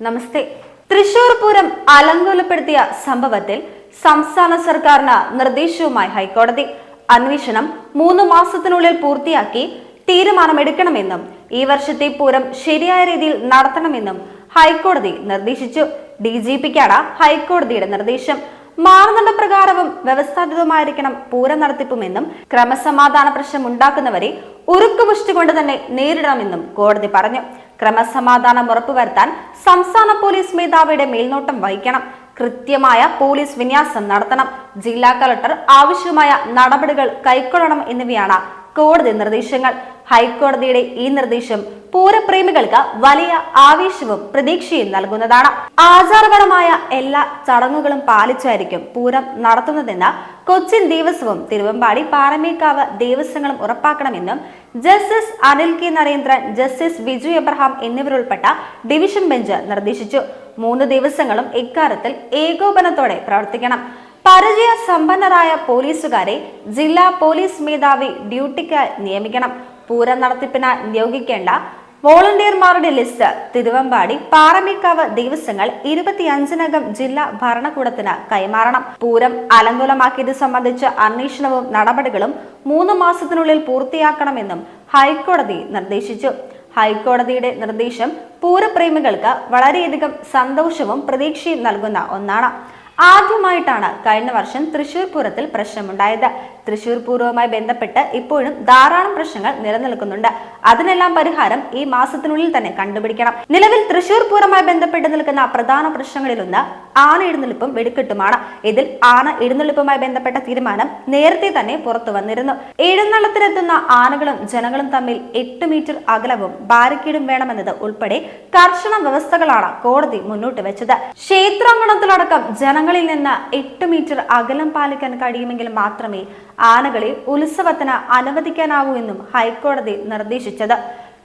നമസ്തേ. തൃശൂർ പൂരം അലങ്കോലപ്പെടുത്തിയ സംഭവത്തിൽ സംസ്ഥാന സർക്കാരിന് നിർദ്ദേശവുമായി ഹൈക്കോടതി. അന്വേഷണം 3 മാസത്തിനുള്ളിൽ പൂർത്തിയാക്കി തീരുമാനമെടുക്കണമെന്നും ഈ വർഷത്തെ പൂരം ശരിയായ രീതിയിൽ നടത്തണമെന്നും ഹൈക്കോടതി നിർദ്ദേശിച്ചു. DGPക്കാണ് ഹൈക്കോടതിയുടെ നിർദ്ദേശം. മാനദണ്ഡപ്രകാരവും വ്യവസ്ഥാപിതമായിരിക്കണം പൂരം നടത്തിപ്പുമെന്നും ക്രമസമാധാന പ്രശ്നം ഉണ്ടാക്കുന്നവരെ ഉറുക്കുമുഷ്ടി കൊണ്ട് തന്നെ നേരിടണമെന്നും കോടതി പറഞ്ഞു. ക്രമസമാധാനം ഉറപ്പുവരുത്താൻ സംസ്ഥാന പോലീസ് മേധാവിയുടെ മേൽനോട്ടം വഹിക്കണം. കൃത്യമായ പോലീസ് വിന്യാസം നടത്തണം. ജില്ലാ കളക്ടർ ആവശ്യമായ നടപടികൾ കൈക്കൊള്ളണം എന്നിവയാണ് കോടതി നിർദ്ദേശങ്ങൾ. ഹൈക്കോടതിയുടെ ഈ നിർദ്ദേശം പൂരപ്രേമികൾക്ക് വലിയ ആവേശവും പ്രതീക്ഷയും നൽകുന്നതാണ്. ആചാരപരമായ എല്ലാ ചടങ്ങുകളും പാലിച്ചായിരിക്കും പൂരം നടത്തുന്നതെന്ന് കൊച്ചിൻ ദേവസ്വവും തിരുവമ്പാടി പാറമേക്കാവ് ദേവസ്വങ്ങളും ഉറപ്പാക്കണമെന്നും justice Anil K Narendran, justice Viju Abraham എന്നിവരുൾപ്പെട്ട ഡിവിഷൻ ബെഞ്ച് നിർദ്ദേശിച്ചു. 3 ദേവസ്വങ്ങളും ഇക്കാര്യത്തിൽ ഏകോപനത്തോടെ പ്രവർത്തിക്കണം. പരിചയ സമ്പന്നരായ പോലീസുകാരെ ജില്ലാ പോലീസ് മേധാവി ഡ്യൂട്ടിക്ക് നിയമിക്കണം. പൂരം നടത്തിപ്പിന് നിയോഗിക്കേണ്ട വോളണ്ടിയർമാരുടെ ലിസ്റ്റ് തിരുവമ്പാടി പാറമേക്കാവ് ദേവസ്വങ്ങൾ 25-നകം ജില്ലാ ഭരണകൂടത്തിന് കൈമാറണം. പൂരം അലങ്കോലമാക്കിയത് സംബന്ധിച്ച അന്വേഷണവും നടപടികളും 3 മാസത്തിനുള്ളിൽ പൂർത്തിയാക്കണമെന്നും ഹൈക്കോടതി നിർദ്ദേശിച്ചു. ഹൈക്കോടതിയുടെ നിർദ്ദേശം പൂരപ്രേമികൾക്ക് വളരെയധികം സന്തോഷവും പ്രതീക്ഷയും നൽകുന്ന ഒന്നാണ്. ആദ്യമായിട്ടാണ് കഴിഞ്ഞ വർഷം തൃശൂർ പൂരത്തിൽ പ്രശ്നമുണ്ടായത്. തൃശൂർ പൂരവുമായി ബന്ധപ്പെട്ട് ഇപ്പോഴും ധാരാളം പ്രശ്നങ്ങൾ നിലനിൽക്കുന്നുണ്ട്. അതിനെല്ലാം പരിഹാരം ഈ മാസത്തിനുള്ളിൽ തന്നെ കണ്ടുപിടിക്കണം. നിലവിൽ തൃശൂർ പൂരവുമായി ബന്ധപ്പെട്ട് നിൽക്കുന്ന പ്രധാന പ്രശ്നങ്ങളിലൊന്ന് ആന എഴുന്നള്ളിപ്പും വെടിക്കെട്ടുമാണ്. ഇതിൽ ആന എഴുന്നള്ളിപ്പുമായി ബന്ധപ്പെട്ട തീരുമാനം നേരത്തെ തന്നെ പുറത്തു വന്നിരുന്നു. എഴുന്നള്ളത്തിനെത്തുന്ന ആനകളും ജനങ്ങളും തമ്മിൽ 8 മീറ്റർ അകലവും ബാരിക്കേഡും വേണമെന്നത് ഉൾപ്പെടെ കർശന വ്യവസ്ഥകളാണ് കോടതി മുന്നോട്ട് വെച്ചത്. ക്ഷേത്രാങ്കണത്തിലടക്കം ജനങ്ങളിൽ നിന്ന് 8 മീറ്റർ അകലം പാലിക്കാൻ കഴിയുമെങ്കിൽ മാത്രമേ ആനകളെ ഉത്സവത്തിന് അനുവദിക്കാനാവൂ എന്നും ഹൈക്കോടതി നിർദ്ദേശിച്ചത്.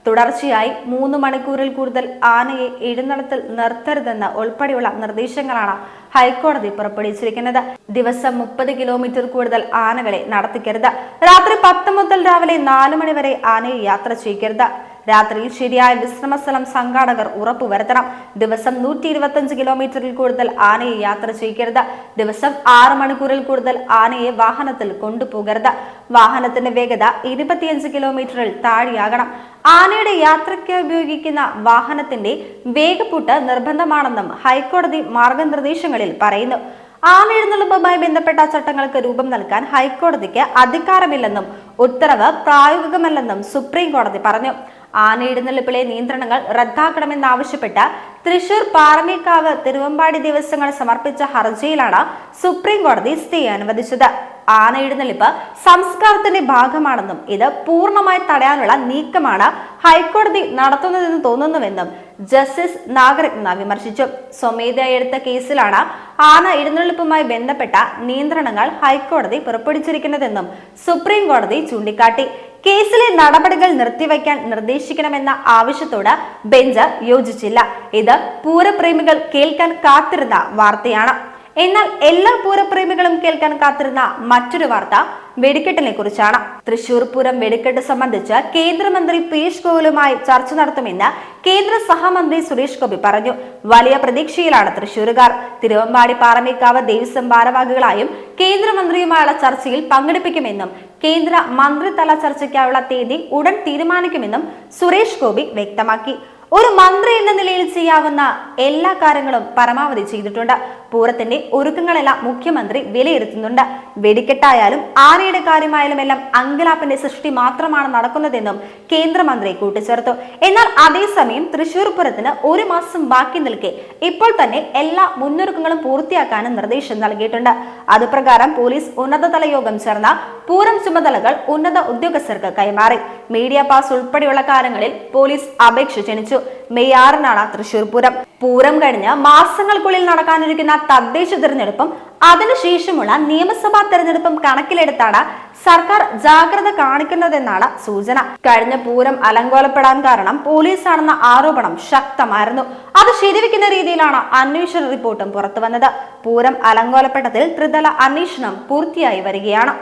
തുടർച്ചയായി 3 മണിക്കൂറിൽ കൂടുതൽ ആനയെ എഴുന്നള്ളത്തിൽ നിർത്തരുതെന്ന് ഉൾപ്പെടെയുള്ള നിർദ്ദേശങ്ങളാണ് ഹൈക്കോടതി പുറപ്പെടുവിച്ചിരിക്കുന്നത്. ദിവസം 30 കിലോമീറ്റർ കൂടുതൽ ആനകളെ നടത്തിക്കരുത്. രാത്രി 10 മുതൽ രാവിലെ 4 മണി വരെ ആനയെ യാത്ര ചെയ്യരുത്. രാത്രിയിൽ ശരിയായ വിശ്രമസ്ഥലം സംഘാടകർ ഉറപ്പുവരുത്തണം. ദിവസം 125 കിലോമീറ്ററിൽ കൂടുതൽ ആനയെ യാത്ര ചെയ്യരുത്. ദിവസം 6 മണിക്കൂറിൽ കൂടുതൽ ആനയെ വാഹനത്തിൽ കൊണ്ടുപോകരുത്. വാഹനത്തിന്റെ വേഗത 25 കിലോമീറ്ററിൽ താഴെയാകണം. ആനയുടെ യാത്രയ്ക്ക് ഉപയോഗിക്കുന്ന വാഹനത്തിന്റെ വേഗപ്പൂട്ട് നിർബന്ധമാണെന്നും ഹൈക്കോടതി മാർഗനിർദ്ദേശങ്ങളിൽ പറയുന്നു. ആന എഴുന്നള്ളിപ്പുമായി ബന്ധപ്പെട്ട ചട്ടങ്ങൾക്ക് രൂപം നൽകാൻ ഹൈക്കോടതിക്ക് അധികാരമില്ലെന്നും ഉത്തരവ് പ്രായോഗികമല്ലെന്നും സുപ്രീം കോടതി പറഞ്ഞു. ആന എഴുന്നള്ളിപ്പിലെ നിയന്ത്രണങ്ങൾ റദ്ദാക്കണമെന്നാവശ്യപ്പെട്ട് തൃശൂർ പാറമേക്കാവ് തിരുവമ്പാടി ദേവസ്വങ്ങൾ സമർപ്പിച്ച ഹർജിയിലാണ് സുപ്രീം കോടതി സ്റ്റേ അനുവദിച്ചത്. ആന എഴുന്നള്ളിപ്പ് സംസ്കാരത്തിന്റെ ഭാഗമാണെന്നും ഇത് പൂർണ്ണമായി തടയാനുള്ള നീക്കമാണ് ഹൈക്കോടതി നടത്തുന്നതെന്ന് തോന്നുന്നുവെന്നും ജസ്റ്റിസ് നാഗരത്ന വിമർശിച്ചു. സ്വമേധയാ എടുത്ത കേസിലാണ് ആന എഴുന്നള്ളിപ്പുമായി ബന്ധപ്പെട്ട നിയന്ത്രണങ്ങൾ ഹൈക്കോടതി പുറപ്പെടുവിച്ചിരിക്കുന്നതെന്നും സുപ്രീം കോടതി ചൂണ്ടിക്കാട്ടി. കേസിലെ നടപടികൾ നിർത്തിവെക്കാൻ നിർദ്ദേശിക്കണമെന്ന ആവശ്യത്തോട് ബെഞ്ച് യോജിച്ചില്ല. ഇത് പൂരപ്രേമികൾ കേൾക്കാൻ കാത്തിരുന്ന വാർത്തയാണ്. എന്നാൽ എല്ലാ പൂരപ്രേമികളും കേൾക്കാൻ കാത്തിരുന്ന മറ്റൊരു വാർത്ത വെടിക്കെട്ടിനെ കുറിച്ചാണ്. തൃശൂർ പൂരം വെടിക്കെട്ട് സംബന്ധിച്ച് കേന്ദ്രമന്ത്രി പീയൂഷ് ഗോയലുമായി ചർച്ച നടത്തുമെന്ന് കേന്ദ്ര സഹമന്ത്രി സുരേഷ് ഗോപി പറഞ്ഞു. വലിയ പ്രതീക്ഷയിലാണ് തൃശൂരുകാർ. തിരുവമ്പാടി പാറമേക്കാവ് ദേവസ്വം ഭാരവാഹികളായും കേന്ദ്രമന്ത്രിയുമായുള്ള ചർച്ചയിൽ പങ്കെടുപ്പിക്കുമെന്നും കേന്ദ്ര മന്ത്രിതല ചർച്ചയ്ക്കായുള്ള തീയതി ഉടൻ തീരുമാനിക്കുമെന്നും സുരേഷ് ഗോപി വ്യക്തമാക്കി. ഒരു മന്ത്രി എന്ന നിലയിൽ ചെയ്യാവുന്ന എല്ലാ കാര്യങ്ങളും പരമാവധി ചെയ്തിട്ടുണ്ട്. പൂരത്തിന്റെ ഒരുക്കങ്ങളെല്ലാം മുഖ്യമന്ത്രി വിലയിരുത്തുന്നുണ്ട്. വെടിക്കെട്ടായാലും ആനയുടെ കാര്യമായാലും എല്ലാം അങ്കലാപ്പിന്റെ സൃഷ്ടി മാത്രമാണ് നടക്കുന്നതെന്നും കേന്ദ്രമന്ത്രി കൂട്ടിച്ചേർത്തു. എന്നാൽ അതേസമയം തൃശൂർ പൂരത്തിന് 1 മാസം ബാക്കി നിൽക്കെ ഇപ്പോൾ തന്നെ എല്ലാ മുന്നൊരുക്കങ്ങളും പൂർത്തിയാക്കാനും നിർദ്ദേശം നൽകിയിട്ടുണ്ട്. അതുപ്രകാരം പോലീസ് ഉന്നതതല യോഗം ചേർന്ന പൂരം ചുമതലകൾ ഉന്നത ഉദ്യോഗസ്ഥർക്ക് കൈമാറി. മീഡിയ പാസ് ഉൾപ്പെടെയുള്ള കാര്യങ്ങളിൽ പോലീസ് അപേക്ഷ ക്ഷണിച്ചു. മെയ് 6-നാണ് തൃശൂർ പൂരം. പൂരം കഴിഞ്ഞ് മാസങ്ങൾക്കുള്ളിൽ നടക്കാനിരിക്കുന്ന തദ്ദേശ തിരഞ്ഞെടുപ്പും അതിനുശേഷമുള്ള നിയമസഭാ തെരഞ്ഞെടുപ്പും കണക്കിലെടുത്താണ് സർക്കാർ ജാഗ്രത കാണിക്കുന്നതെന്നാണ് സൂചന. കഴിഞ്ഞ പൂരം അലങ്കോലപ്പെടാൻ കാരണം പോലീസാണെന്ന ആരോപണം ശക്തമായിരുന്നു. അത് ശരിവെക്കുന്ന രീതിയിലാണ് അന്വേഷണ റിപ്പോർട്ടും പുറത്തുവന്നത്. പൂരം അലങ്കോലപ്പെട്ടതിൽ ത്രിതല അന്വേഷണം പൂർത്തിയായി വരികയാണ്.